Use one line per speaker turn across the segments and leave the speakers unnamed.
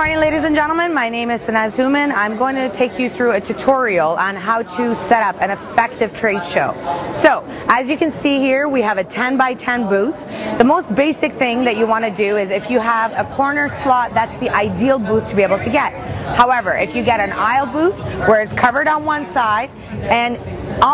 morning, ladies and gentlemen. My name is Sanaz Human. I'm going to take you through a tutorial on how to set up an effective trade show. So, as you can see here, we have a 10 by 10 booth. The most basic thing that you want to do is if you have a corner slot, that's the ideal booth to be able to get. However, if you get an aisle booth where it's covered on one side and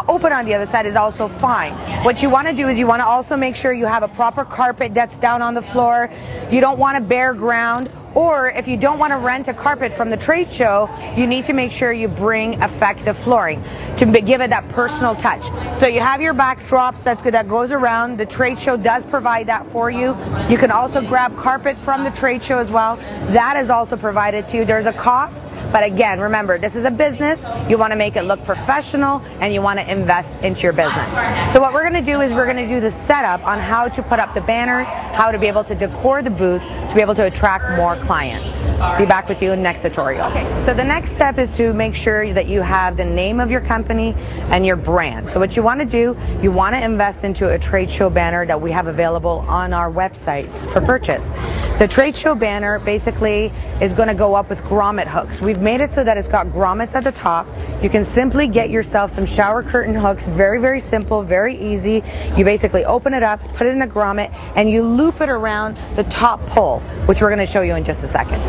open on the other side is also fine. What you want to do is you want to also make sure you have a proper carpet that's down on the floor. You don't want a bare ground. Or if you don't want to rent a carpet from the trade show, you need to make sure you bring effective flooring to give it that personal touch. So you have your backdrops that goes around. The trade show does provide that for you. You can also grab carpet from the trade show as well. That is also provided to you. There's a cost. But again, remember, this is a business. You want to make it look professional and you want to invest into your business. So what we're going to do is we're going to do the setup on how to put up the banners, how to be able to decor the booth to be able to attract more clients. Be back with you in the next tutorial. Okay, so the next step is to make sure that you have the name of your company and your brand. So what you want to do, you want to invest into a trade show banner that we have available on our website for purchase. The trade show banner basically is going to go up with grommet hooks. We've made it so that it's got grommets at the top. You can simply get yourself some shower curtain hooks. Very, very simple, very easy. You basically open it up, put it in a grommet, and you loop it around the top pole, which we're going to show you in just a second.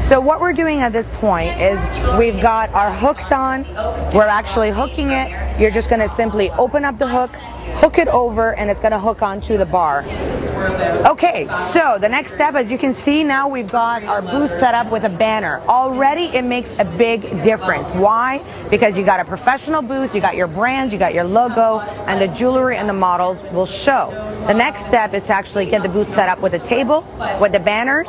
So what we're doing at this point is we've got our hooks on. We're actually hooking it. You're just going to simply open up the hook, hook it over, and it's going to hook onto the bar. Okay, so the next step, as you can see, now we've got our booth set up with a banner. Already it makes a big difference. Why? Because you got a professional booth, you got your brand, you got your logo, and the jewelry and the models will show. The next step is to actually get the booth set up with a table, with the banners,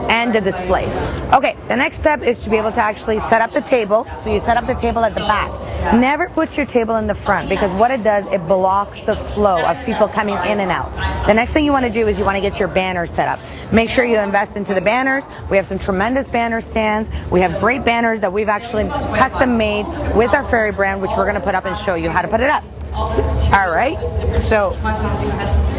and the displays. Okay, the next step is to be able to actually set up the table. So you set up the table at the back. Never put your table in the front because what it does, it blocks the flow of people coming in and out. The next thing you want to do is you want to get your banners set up. Make sure you invest into the banners. We have some tremendous banner stands. We have great banners that we've actually custom made with our Fairy brand, which we're going to put up and show you how to put it up. All right, so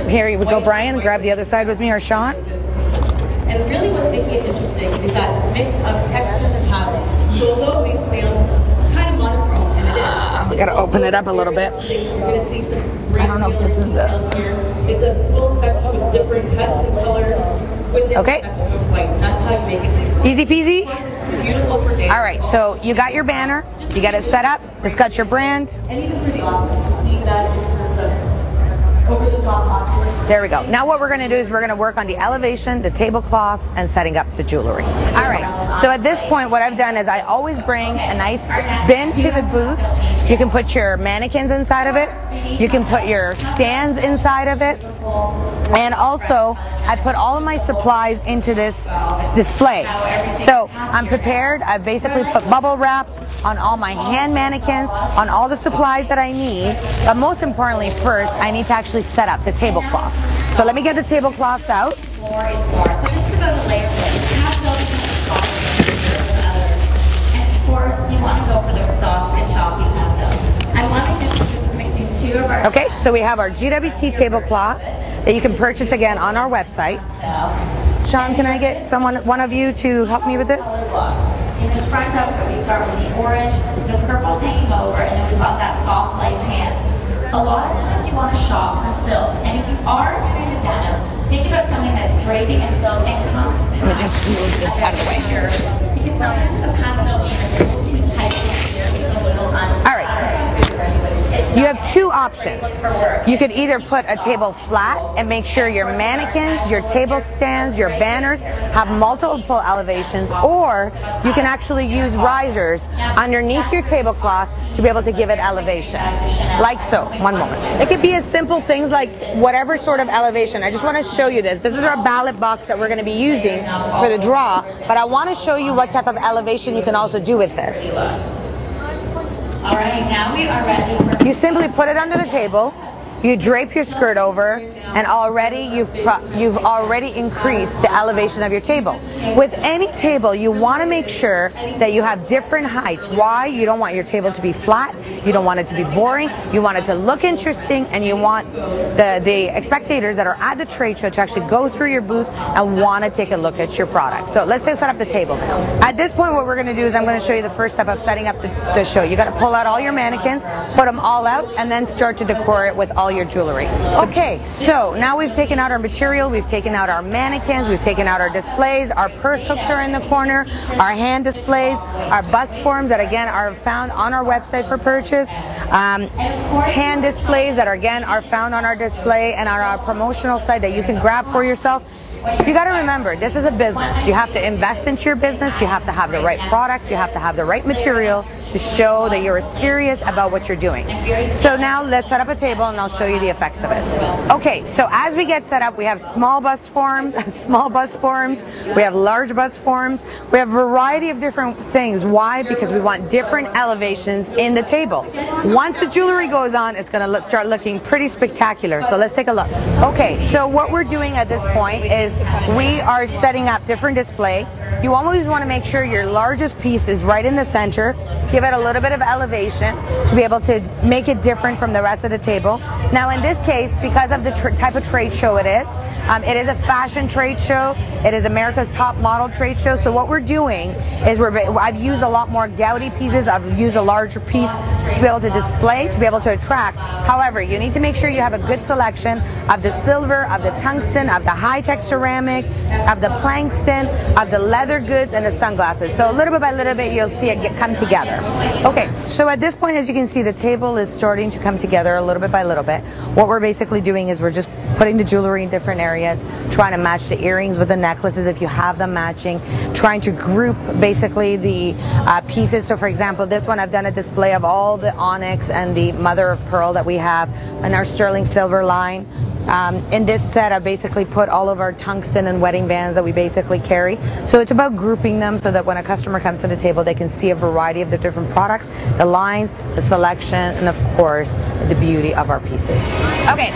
here you would go, Brian. Grab the other side with me, or Sean.
And really what's making it interesting is that mix of textures and patterns. So although it may sound kind of monochrome, and it is.
We got to open it up a little bit.
You're going to see some great
I don't know if this is the...
It's a full spectrum of different cuts and colors with different spectrum of white. That's how you make it.
Easy peasy?
Beautiful for days.
All right, so you got your banner. You got it set up. It's got your brand.
And even for the office, you see that the over-the-top office.
There we go. Now what we're going to do is we're going to work on the elevation, the tablecloths, and setting up the jewelry. All right. So at this point, what I've done is I always bring a nice bin to the booth. You can put your mannequins inside of it. You can put your stands inside of it. And also, I put all of my supplies into this display. So I'm prepared. I've basically put bubble wrap on all my hand mannequins, on all the supplies that I need. But most importantly, first, I need to actually set up the tablecloths. So let me get the tablecloths out.
So just to go to layer pastel and of course you want to go for the soft and chalky pastel. I'm wanting to mixing two of our
Okay, so we have our GWT tablecloth that you can purchase again on our website. Sean, can I get one of you to help me with this?
In this front up, we start with the orange, the purple taking over, and then we've got that soft light pant. A lot of times you want to shop for silk, and if you are doing a denim, think about something that's draping in silk and comes.
Let me just move this out of the way.
Because sometimes the pastel jean is a little too tight here, it's a little
All right. You have two options. You could either put a table flat and make sure your mannequins, your table stands, your banners have multiple elevations, or you can actually use risers underneath your tablecloth to be able to give it elevation. Like so. One moment. It could be as simple things like whatever sort of elevation. I just want to show you this. This is our ballot box that we're going to be using for the draw, but I want to show you what type of elevation you can also do with this.
All right, now we are ready for...
You simply put it under the table. you drape your skirt over, and already you've already increased the elevation of your table. With any table, you want to make sure that you have different heights. Why? You don't want your table to be flat, you don't want it to be boring, you want it to look interesting, and you want the spectators that are at the trade show to actually go through your booth and want to take a look at your product. So let's set up the table now. At this point, what we're going to do is I'm going to show you the first step of setting up the show. You got to pull out all your mannequins, put them all out, and then start to decor it with all your jewelry. Okay, so now we've taken out our material, we've taken out our mannequins, we've taken out our displays, our purse hooks are in the corner, our hand displays, our bust forms that again are found on our website for purchase, hand displays that again are found on our display and on our promotional site that you can grab for yourself. You got to remember, this is a business. You have to invest into your business. You have to have the right products. You have to have the right material to show that you're serious about what you're doing. So now let's set up a table and I'll show you the effects of it. Okay, so as we get set up, we have small bust forms, we have large bust forms, we have a variety of different things. Why? Because we want different elevations in the table. Once the jewelry goes on, it's going to start looking pretty spectacular. So let's take a look. Okay, so what we're doing at this point is we are setting up different display. You always want to make sure your largest piece is right in the center. Give it a little bit of elevation to be able to make it different from the rest of the table. Now in this case, because of the type of trade show it is a fashion trade show. It is America's top model trade show. So what we're doing is I've used a lot more gouty pieces. I've used a larger piece to be able to display, to be able to attract. However, you need to make sure you have a good selection of the silver, of the tungsten, of the high-tech ceramic, of the plankton, of the leather goods, and the sunglasses. So little bit by little bit, you'll see it come together. Okay, so at this point, as you can see, the table is starting to come together a little bit by little bit. What we're basically doing is we're just putting the jewelry in different areas, trying to match the earrings with the necklaces if you have them matching, trying to group basically the pieces. So for example, this one I've done a display of all the onyx and the mother of pearl that we have in our sterling silver line. In this set, I basically put all of our tungsten and wedding bands that we basically carry. So it's about grouping them so that when a customer comes to the table, they can see a variety of the different products, the lines, the selection, and of course, the beauty of our pieces. Okay,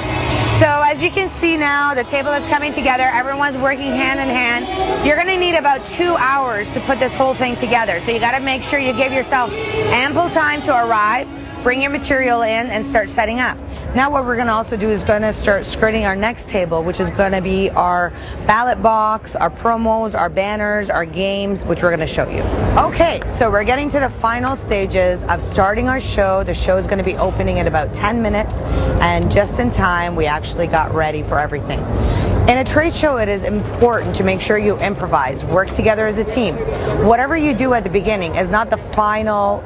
so as you can see now, the table is coming together. Everyone's working hand in hand. You're going to need about 2 hours to put this whole thing together. So you got to make sure you give yourself ample time to arrive, bring your material in, and start setting up. Now what we're going to also do is going to start skirting our next table, which is going to be our ballot box, our promos, our banners, our games, which we're going to show you. Okay, so we're getting to the final stages of starting our show. The show is going to be opening in about 10 minutes, and just in time, we actually got ready for everything. In a trade show, it is important to make sure you improvise, work together as a team. Whatever you do at the beginning is not the final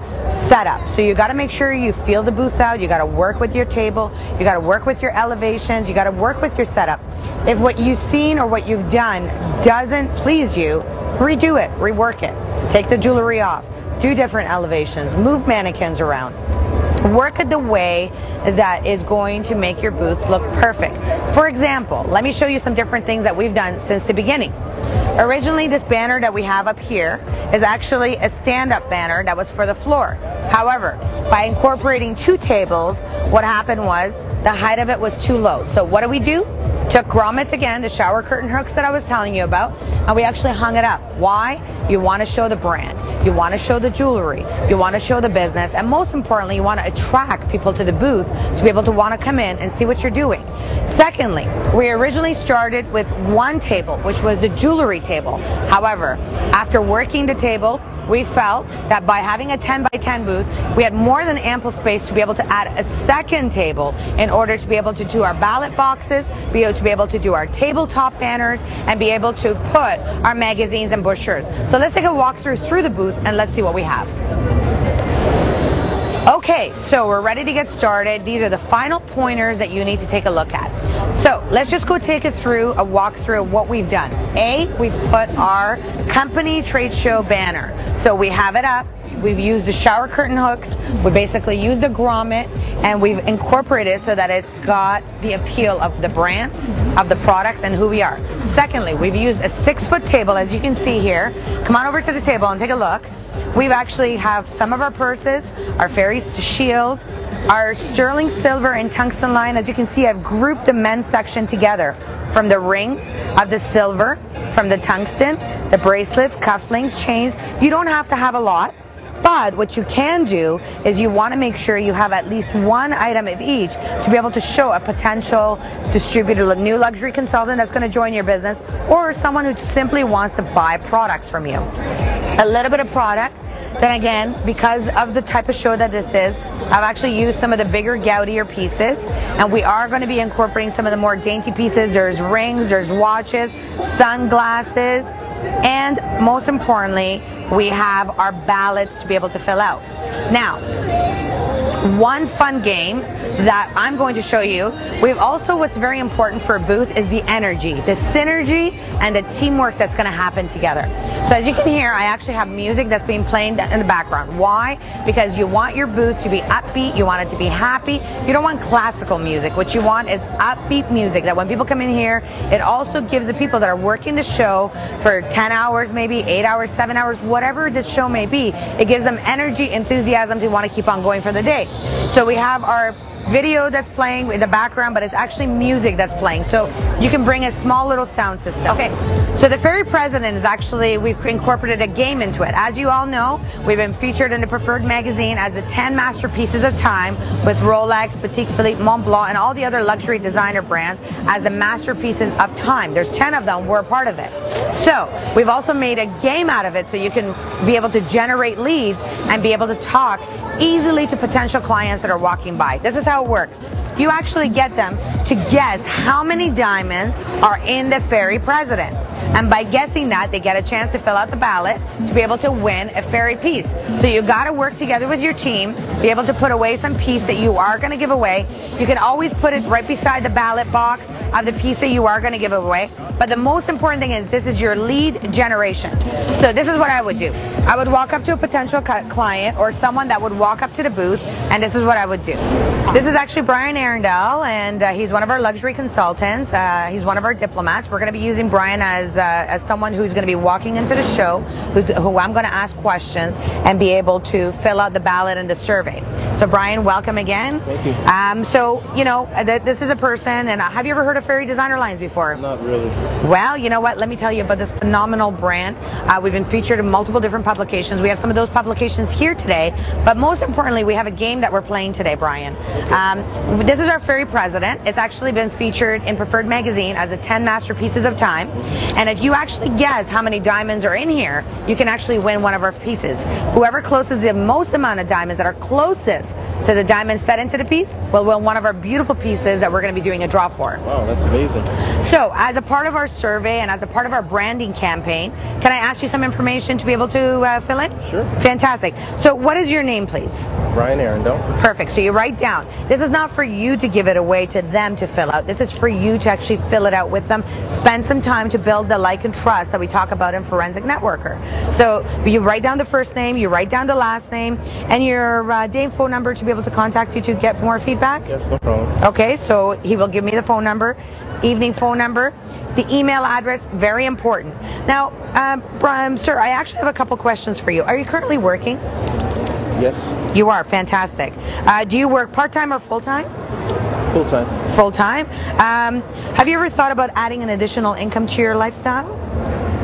setup. So you got to make sure you feel the booth out, you got to work with your table, you got to work with your elevations, you got to work with your setup. If what you've seen or what you've done doesn't please you, redo it, rework it. Take the jewelry off, do different elevations, move mannequins around. Work it the way that is going to make your booth look perfect. For example, let me show you some different things that we've done since the beginning. Originally, this banner that we have up here is actually a stand-up banner that was for the floor. However, by incorporating 2 tables, what happened was the height of it was too low. So what do? Took grommets again, the shower curtain hooks that I was telling you about, and we actually hung it up. Why? You want to show the brand. You want to show the jewelry. You want to show the business. And most importantly, you want to attract people to the booth to be able to want to come in and see what you're doing. Secondly, we originally started with 1 table, which was the jewelry table. However, after working the table, we felt that by having a 10 by 10 booth, we had more than ample space to be able to add a second table in order to be able to do our ballot boxes, be able to do our tabletop banners, and be able to put our magazines and brochures. So let's take a walk through the booth and let's see what we have. Okay, so we're ready to get started. These are the final pointers that you need to take a look at. So let's just go take it through a walkthrough of what we've done. We've put our company trade show banner. So we have it up. We've used the shower curtain hooks. We basically used the grommet, and we've incorporated it so that it's got the appeal of the brands, of the products, and who we are. Secondly, we've used a 6-foot table, as you can see here. Come on over to the table and take a look. We've actually have some of our purses, our fairy shields, our sterling silver and tungsten line. As you can see, I've grouped the men's section together from the rings of the silver, from the tungsten, the bracelets, cufflinks, chains. You don't have to have a lot. But what you can do is you want to make sure you have at least one item of each to be able to show a potential distributor, a new luxury consultant that's going to join your business, or someone who simply wants to buy products from you. A little bit of product. Then again, because of the type of show that this is, I've actually used some of the bigger, gaudier pieces, and we are going to be incorporating some of the more dainty pieces. There's rings, there's watches, sunglasses, and most importantly, we have our ballots to be able to fill out. Now, one fun game that I'm going to show you, we've also, what's very important for a booth is the energy, the synergy, and the teamwork that's going to happen together. So as you can hear, I actually have music that's being played in the background. Why? Because you want your booth to be upbeat, you want it to be happy. You don't want classical music. What you want is upbeat music that when people come in here, it also gives the people that are working the show for 10 hours, maybe 8 hours, 7 hours, whatever the show may be, it gives them energy, enthusiasm to want to keep on going for the day. So we have our video that's playing in the background, but it's actually music that's playing. So you can bring a small little sound system. Okay, so the Fairy President is actually, we've incorporated a game into it. As you all know, we've been featured in the Preferred magazine as the 10 masterpieces of time with Rolex, Patek Philippe, Montblanc, and all the other luxury designer brands as the masterpieces of time. There's 10 of them. We're a part of it. So we've also made a game out of it so you can be able to generate leads and be able to talk easily to potential clients that are walking by. This is how it works. You actually get them to guess how many diamonds are in the Fairy President. And by guessing that, they get a chance to fill out the ballot to be able to win a fairy piece. So you got to work together with your team, be able to put away some piece that you are going to give away. You can always put it right beside the ballot box of the piece that you are going to give away. But the most important thing is this is your lead generation. So this is what I would do. I would walk up to a potential client or someone that would walk up to the booth, and this is what I would do. This is actually Brian Arundel, and he's one of our luxury consultants. He's one of our diplomats. We're going to be using Brian as someone who's going to be walking into the show, who I'm going to ask questions and be able to fill out the ballot and the survey. So Brian, welcome again.
Thank you.
So, you know, this is a person, and have you ever heard of Fairy Designer Lines before?
Not really.
Well, you know what? Let me tell you about this phenomenal brand. We've been featured in multiple different publications. We have some of those publications here today, but most importantly, we have a game that we're playing today, Brian. This is our Fairy President. It's actually been featured in Preferred magazine as the 10 masterpieces of time. And if you actually guess how many diamonds are in here, you can actually win one of our pieces. Whoever closes the most amount of diamonds that are closest to the diamonds set into the piece will win one of our beautiful pieces that we're going to be doing a draw for.
Wow, that's amazing.
So, as a part of our survey and as a part of our branding campaign, can I ask you some information to be able to fill in?
Sure.
Fantastic. So, what is your name, please?
Brian Arundel.
Perfect. So you write down. This is not for you to give it away to them to fill out. This is for you to actually fill it out with them. Spend some time to build the like and trust that we talk about in Forensic Networker. So you write down the first name, you write down the last name, and your day and phone number to be able to contact you to get more feedback?
Yes, no problem.
Okay, so he will give me the phone number, evening phone number, the email address, very important. Now, sir, I actually have a couple questions for you. Are you currently working?
Yes.
You are, fantastic. Do you work part-time or full-time?
Full-time.
Full-time. Have you ever thought about adding an additional income to your lifestyle?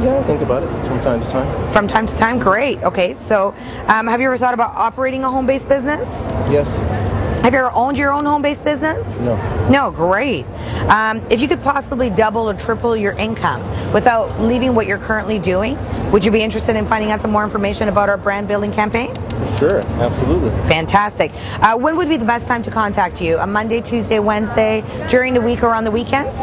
Yeah, I think about it from time to time.
From time to time? Great. Okay, so have you ever thought about operating a home-based business?
Yes.
Have you ever owned your own home-based business?
No.
No, great. If you could possibly double or triple your income without leaving what you're currently doing, would you be interested in finding out some more information about our brand building campaign?
Sure, absolutely.
Fantastic. When would be the best time to contact you? A Monday, Tuesday, Wednesday, during the week or on the weekends?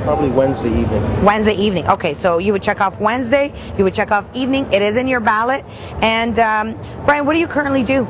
Probably Wednesday evening.
Wednesday evening. Okay, so you would check off Wednesday, you would check off evening. It is in your ballot. And Brian, what do you currently do?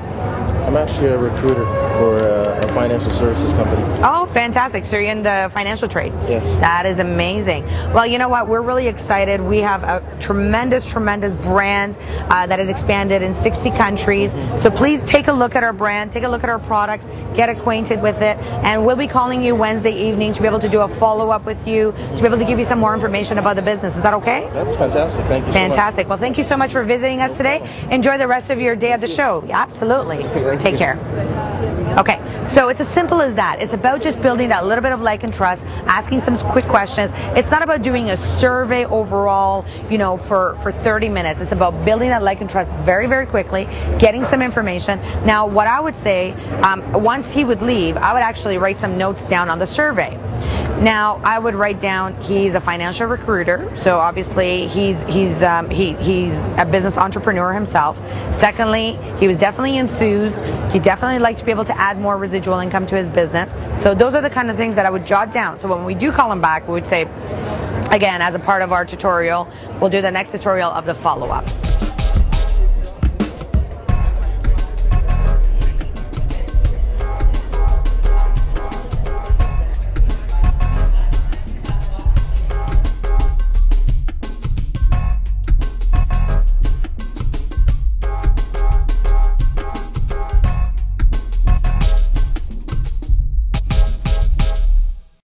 I'm actually a recruiter for a financial services company.
Oh, fantastic. So you're in the financial trade?
Yes.
That is amazing. Well, you know what? We're really excited. We have a tremendous brand that has expanded in 60 countries. So please take a look at our brand, take a look at our product, get acquainted with it, and we'll be calling you Wednesday evening to be able to do a follow-up with you, to be able to give you some more information about the business. Is that okay?
That's fantastic. Thank you so much.
Fantastic. Well, thank you so much for visiting us today. Enjoy the rest of your day at the show. Absolutely. Take care. Okay, so it's as simple as that. It's about just building that little bit of like and trust, asking some quick questions. It's not about doing a survey overall, for 30 minutes. It's about building that like and trust very, very quickly, getting some information. Now, what I would say, once he would leave, I would actually write some notes down on the survey. Now, I would write down he's a financial recruiter, so obviously he's a business entrepreneur himself. Secondly, he was definitely enthused. He definitely liked to be able to add more residual income to his business. So those are the kind of things that I would jot down. So when we do call him back, we would say, again, as a part of our tutorial, we'll do the next tutorial of the follow-up.